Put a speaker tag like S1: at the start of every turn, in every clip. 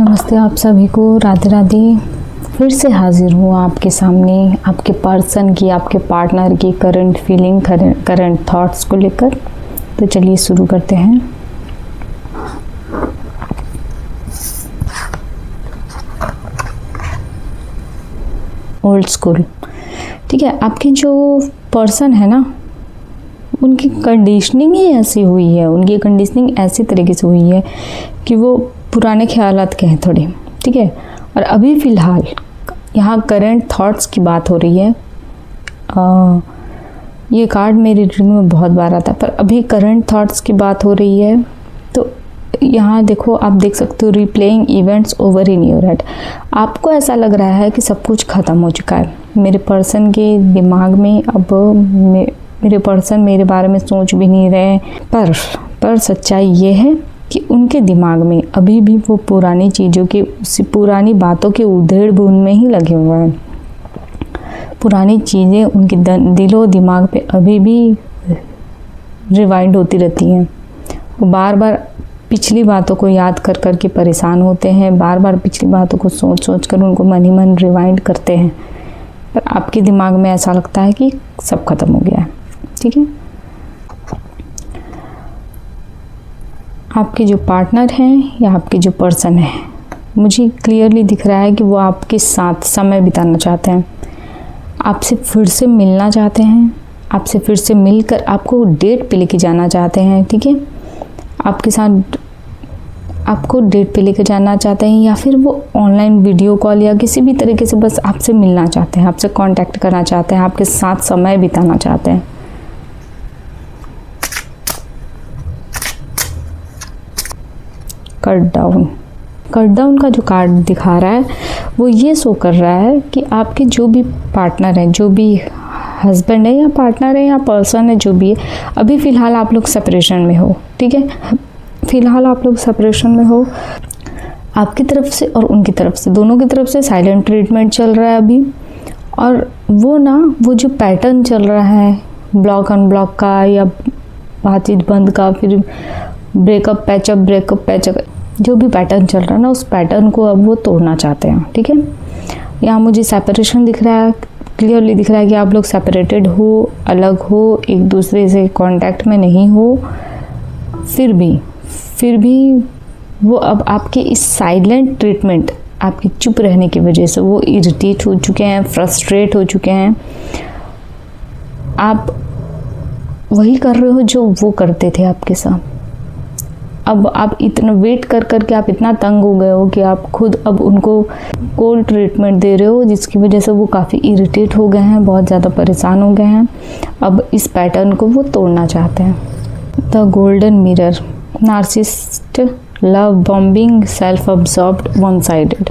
S1: नमस्ते आप सभी को, राधे राधे। फिर से हाजिर हूँ आपके सामने आपके पर्सन की, आपके पार्टनर की करंट फीलिंग, करंट थॉट्स को लेकर। तो चलिए शुरू करते हैं। ओल्ड स्कूल, ठीक है। आपकी जो पर्सन है ना, उनकी कंडीशनिंग ही ऐसी हुई है, उनकी कंडीशनिंग ऐसी तरीके से हुई है कि वो पुराने ख्यालात के हैं थोड़े, ठीक है। और अभी फ़िलहाल यहाँ करंट थॉट्स की बात हो रही है। ये कार्ड मेरी रीडिंग में बहुत बार आता है, पर अभी करंट थॉट्स की बात हो रही है। तो यहाँ देखो, आप देख सकते हो replaying events over in your head. आपको ऐसा लग रहा है कि सब कुछ ख़त्म हो चुका है। मेरे पर्सन के दिमाग में अब मेरे पर्सन मेरे बारे में सोच भी नहीं रहे, पर सच्चाई ये है कि उनके दिमाग में अभी भी वो पुरानी चीज़ों के, पुरानी बातों के उधेड़-बुन में ही लगे हुए हैं। पुरानी चीज़ें उनके दिलो दिमाग पे अभी भी रिवाइंड होती रहती हैं। वो बार बार पिछली बातों को याद कर कर के परेशान होते हैं, बार बार पिछली बातों को सोच सोच कर उनको मन ही मन रिवाइंड करते हैं। पर आपके दिमाग में ऐसा लगता है कि सब खत्म हो गया है, ठीक है। आपके जो पार्टनर हैं या आपके जो पर्सन है, मुझे क्लियरली दिख रहा है कि वो आपके साथ समय बिताना चाहते हैं, आपसे फिर से मिलना चाहते हैं, आपसे फिर से मिलकर आपको डेट पे लेके जाना चाहते हैं, ठीक है। आपके साथ आपको डेट पे लेके जाना चाहते हैं, या फिर वो ऑनलाइन वीडियो कॉल या किसी भी तरीके से बस आपसे मिलना चाहते हैं, आपसे कांटेक्ट करना चाहते हैं, आपके साथ समय बिताना चाहते हैं। कट डाउन का जो कार्ड दिखा रहा है वो ये शो कर रहा है कि आपके जो भी पार्टनर हैं, जो भी हस्बैंड है या पार्टनर है या पर्सन है, जो भी है, अभी फ़िलहाल आप लोग सेपरेशन में हो, ठीक है। फ़िलहाल आप लोग सेपरेशन में हो। आपकी तरफ से और उनकी तरफ से, दोनों की तरफ से साइलेंट ट्रीटमेंट चल रहा है अभी। और वो जो पैटर्न चल रहा है ब्लॉक अनब्लॉक का, या बातचीत बंद का, फिर ब्रेकअप पैचअप, जो भी पैटर्न चल रहा है ना, उस पैटर्न को अब वो तोड़ना चाहते हैं, ठीक है। यहाँ मुझे सेपरेशन दिख रहा है, क्लियरली दिख रहा है कि आप लोग सेपरेटेड हो, अलग हो, एक दूसरे से कांटेक्ट में नहीं हो। फिर भी वो अब आपके इस साइलेंट ट्रीटमेंट, आपके चुप रहने की वजह से वो इरिटेट हो चुके हैं, फ्रस्ट्रेट हो चुके हैं। आप वही कर रहे हो जो वो करते थे आपके साथ। अब आप इतना वेट कर कर के आप इतना तंग हो गए हो कि आप खुद अब उनको कोल्ड ट्रीटमेंट दे रहे हो, जिसकी वजह से वो काफ़ी इरिटेट हो गए हैं, बहुत ज़्यादा परेशान हो गए हैं। अब इस पैटर्न को वो तोड़ना चाहते हैं। The golden mirror, narcissist, love bombing, self absorbed, one sided.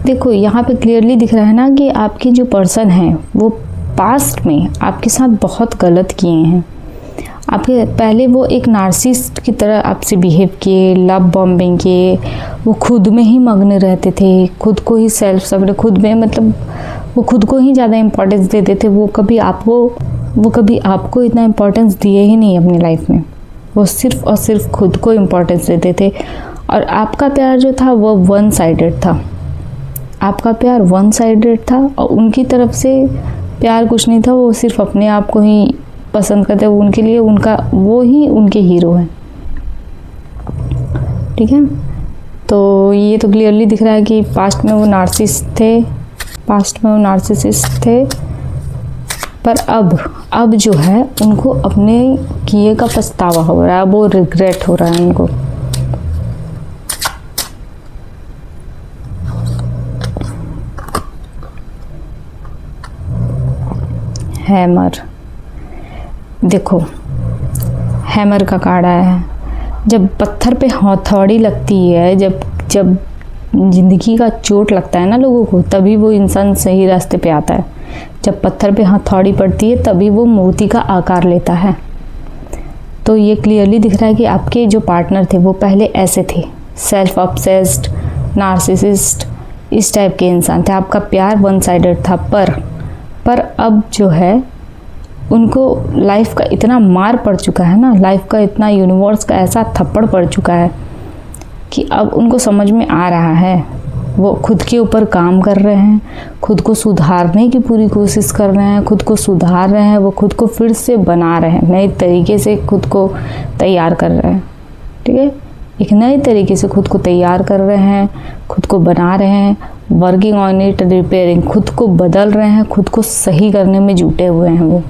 S1: देखो यहाँ पे क्लियरली दिख रहा है ना कि आपकी जो पर्सन है वो पास्ट में आपके साथ बहुत गलत किए हैं। आपके पहले वो एक नार्सिसिस्ट की तरह आपसे बिहेव किए, लव बॉम्बिंग किए, वो खुद में ही मग्न रहते थे, खुद को ही सेल्फ सब, खुद में मतलब वो खुद को ही ज़्यादा इम्पोर्टेंस देते थे। वो कभी आपको इतना इम्पोर्टेंस दिए ही नहीं अपनी लाइफ में। वो सिर्फ और सिर्फ खुद को इम्पोर्टेंस देते थे। और आपका प्यार जो था वो वन साइडेड था। आपका प्यार वन साइडेड था और उनकी तरफ से प्यार कुछ नहीं था। वो सिर्फ अपने आप को ही पसंद करते, वो उनके लिए वो ही उनके हीरो हैं, ठीक है। तो ये तो क्लियरली दिख रहा है कि पास्ट में वो नार्सिसिस्ट थे, पर अब जो है उनको अपने किए का पछतावा हो रहा है, वो रिग्रेट हो रहा है उनको। हैमर, देखो हैमर का कार्ड आया है। जब पत्थर पे हथौड़ी लगती है, जब जिंदगी का चोट लगता है ना लोगों को, तभी वो इंसान सही रास्ते पे आता है। जब पत्थर पे हथौड़ी पड़ती है तभी वो मोती का आकार लेता है। तो ये क्लियरली दिख रहा है कि आपके जो पार्टनर थे वो पहले ऐसे थे, सेल्फ ऑब्सेस्ड, नार्सिसिस्ट, इस टाइप के इंसान थे। आपका प्यार वन साइडेड था, पर अब जो है उनको लाइफ का इतना मार पड़ चुका है ना, लाइफ का इतना, यूनिवर्स का ऐसा थप्पड़ पड़ चुका है कि अब उनको समझ में आ रहा है, वो खुद के ऊपर काम कर रहे हैं, खुद को सुधारने की पूरी कोशिश कर रहे हैं, खुद को सुधार रहे हैं, वो खुद को फिर से बना रहे हैं, नए तरीके से खुद को तैयार कर रहे हैं। ठीक है, एक नए तरीके से खुद को तैयार कर रहे हैं, खुद को बना रहे हैं, वर्किंग ऑन इट, रिपेयरिंग, खुद को बदल रहे हैं, खुद को सही करने में जुटे हुए हैं वो,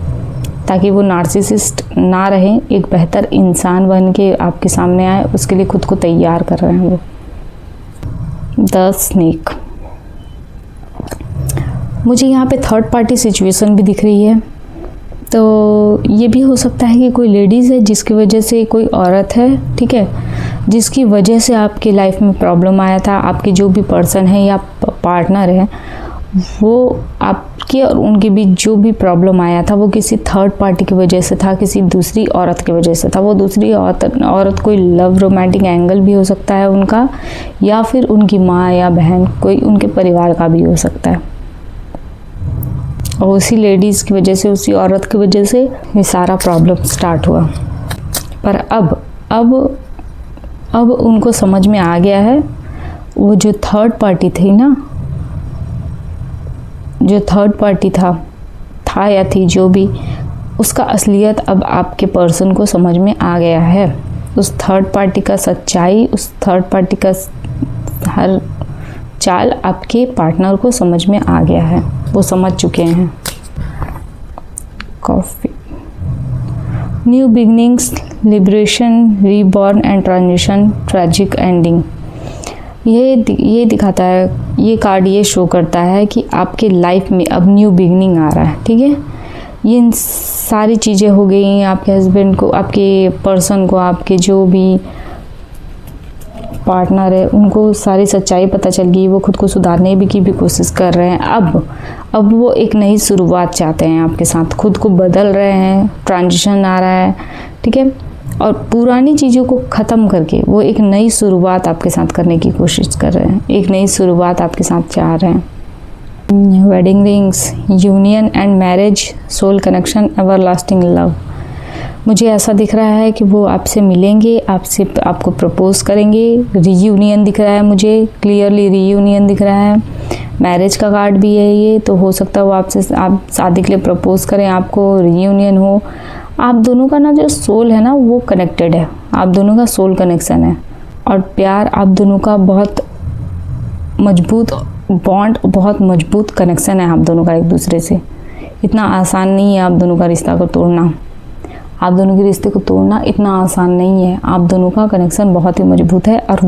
S1: ताकि वो नार्सिसिस्ट ना रहे, एक बेहतर इंसान बन के आपके सामने आए, उसके लिए खुद को तैयार कर रहे हैं वो। द स्नेक, मुझे यहाँ पे थर्ड पार्टी सिचुएशन भी दिख रही है। तो ये भी हो सकता है कि कोई लेडीज़ है जिसकी वजह से, कोई औरत है, ठीक है, जिसकी वजह से आपकी लाइफ में प्रॉब्लम आया था। आपके जो भी पर्सन है या पार्टनर है, वो आपके और उनके बीच जो भी प्रॉब्लम आया था वो किसी थर्ड पार्टी की वजह से था, किसी दूसरी औरत की वजह से था। वो दूसरी औरत कोई लव रोमांटिक एंगल भी हो सकता है उनका, या फिर उनकी माँ या बहन, कोई उनके परिवार का भी हो सकता है। और उसी लेडीज़ की वजह से, उसी औरत की वजह से ये सारा प्रॉब्लम स्टार्ट हुआ। पर अब उनको समझ में आ गया है, वो जो थर्ड पार्टी थी ना, जो थर्ड पार्टी था या थी जो भी, उसका असलियत अब आपके पर्सन को समझ में आ गया है। उस थर्ड पार्टी का सच्चाई, उस थर्ड पार्टी का हर चाल आपके पार्टनर को समझ में आ गया है, वो समझ चुके हैं। Coffee, new beginnings, liberation, reborn and transition, tragic ending. ये दिखाता है, ये कार्ड ये शो करता है कि आपके लाइफ में अब न्यू बिगनिंग आ रहा है। ठीक है, ये सारी चीज़ें हो गई, आपके हस्बैंड को, आपके पर्सन को, आपके जो भी पार्टनर है, उनको सारी सच्चाई पता चल गई, वो खुद को सुधारने की भी कोशिश कर रहे हैं। अब वो एक नई शुरुआत चाहते हैं आपके साथ, खुद को बदल रहे हैं, ट्रांजिशन आ रहा है। ठीक है, और पुरानी चीज़ों को ख़त्म करके वो एक नई शुरुआत आपके साथ करने की कोशिश कर रहे हैं, एक नई शुरुआत आपके साथ चाह रहे हैं। Wedding rings, union and marriage, soul connection, everlasting love. मुझे ऐसा दिख रहा है कि वो आपसे मिलेंगे, आपको प्रपोज करेंगे। रीयूनियन दिख रहा है मुझे, क्लियरली रीयूनियन दिख रहा है। मैरिज का कार्ड भी है ये, तो हो सकता है वो आप शादी के लिए प्रपोज करें, आपको रीयूनियन हो। आप दोनों का ना जो सोल है ना, वो कनेक्टेड है, आप दोनों का सोल कनेक्शन है, और प्यार आप दोनों का बहुत मजबूत बॉन्ड, बहुत मजबूत कनेक्शन है आप दोनों का एक दूसरे से। इतना आसान नहीं है आप दोनों का रिश्ता को तोड़ना, आप दोनों के रिश्ते को तोड़ना इतना आसान नहीं है। आप दोनों का कनेक्शन बहुत ही मजबूत है, और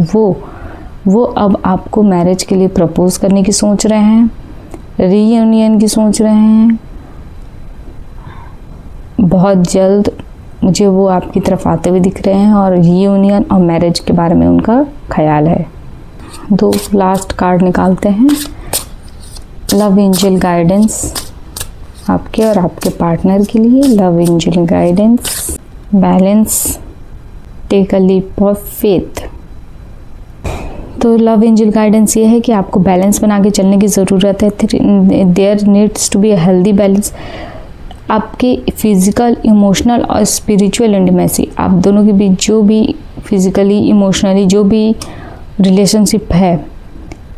S1: वो अब आपको मैरिज के लिए प्रपोज करने की सोच रहे हैं, रीयूनियन की सोच रहे हैं। बहुत जल्द मुझे वो आपकी तरफ आते हुए दिख रहे हैं, और रीयूनियन और मैरिज के बारे में उनका ख्याल है। दो लास्ट कार्ड निकालते हैं। लव एंजल गाइडेंस आपके और आपके पार्टनर के लिए। Love angel guidance, balance, take a leap of faith. तो लव एंजल गाइडेंस ये है कि आपको बैलेंस बना के चलने की ज़रूरत है। There needs to be a healthy balance. आपके फिज़िकल, इमोशनल और स्पिरिचुअल इंटीमेसी, आप दोनों के बीच जो भी फिज़िकली, इमोशनली जो भी रिलेशनशिप है,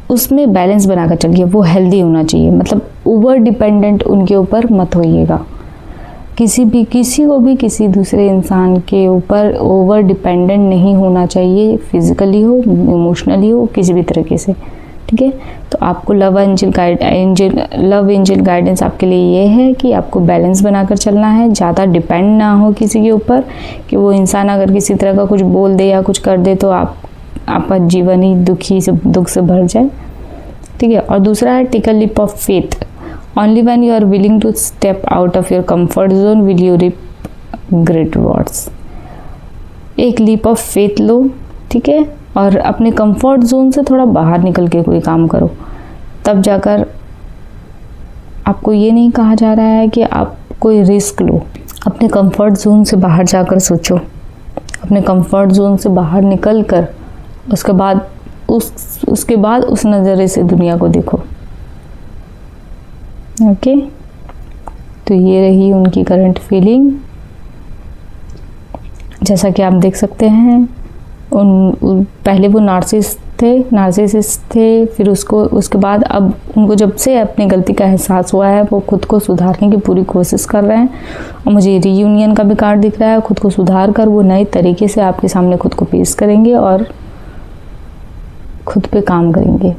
S1: उसमें बैलेंस बनाकर चलिए। वो हेल्दी होना चाहिए, मतलब ओवर डिपेंडेंट उनके ऊपर मत होइएगा। किसी को भी किसी दूसरे इंसान के ऊपर ओवर डिपेंडेंट नहीं होना चाहिए, फिजिकली हो, इमोशनली हो, किसी भी तरीके से। ठीक है, तो आपको लव एंजल गाइडेंस आपके लिए ये है कि आपको बैलेंस बनाकर चलना है, ज़्यादा डिपेंड ना हो किसी के ऊपर, कि वो इंसान अगर किसी तरह का कुछ बोल दे या कुछ कर दे तो आपका जीवन ही दुख से भर जाए। ठीक है, और दूसरा है take a leap of faith. Only when you are willing to step out of your comfort zone will you reap great rewards. एक लीप ऑफ फेथ लो, ठीक है, और अपने कंफर्ट जोन से थोड़ा बाहर निकल के कोई काम करो, तब जाकर आपको ये नहीं कहा जा रहा है कि आप कोई रिस्क लो। अपने कंफर्ट जोन से बाहर जाकर सोचो, अपने कंफर्ट जोन से बाहर निकल कर उसके बाद उस नज़रिए से दुनिया को देखो। ओके, तो ये रही उनकी करंट फीलिंग। जैसा कि आप देख सकते हैं, पहले वो नार्सिसिस्ट थे, फिर उसके बाद अब उनको जब से अपनी गलती का एहसास हुआ है वो खुद को सुधारने की पूरी कोशिश कर रहे हैं। और मुझे रीयूनियन का भी कार्ड दिख रहा है। खुद को सुधार कर वो नए तरीके से आपके सामने खुद को पेश करेंगे और खुद पे काम करेंगे।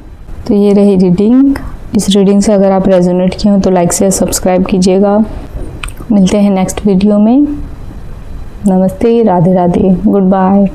S1: तो ये रही रीडिंग। इस रीडिंग से अगर आप रेजोनेट किए हो तो लाइक शेयर सब्सक्राइब कीजिएगा। मिलते हैं नेक्स्ट वीडियो में। नमस्ते, राधे राधे, गुड बाय।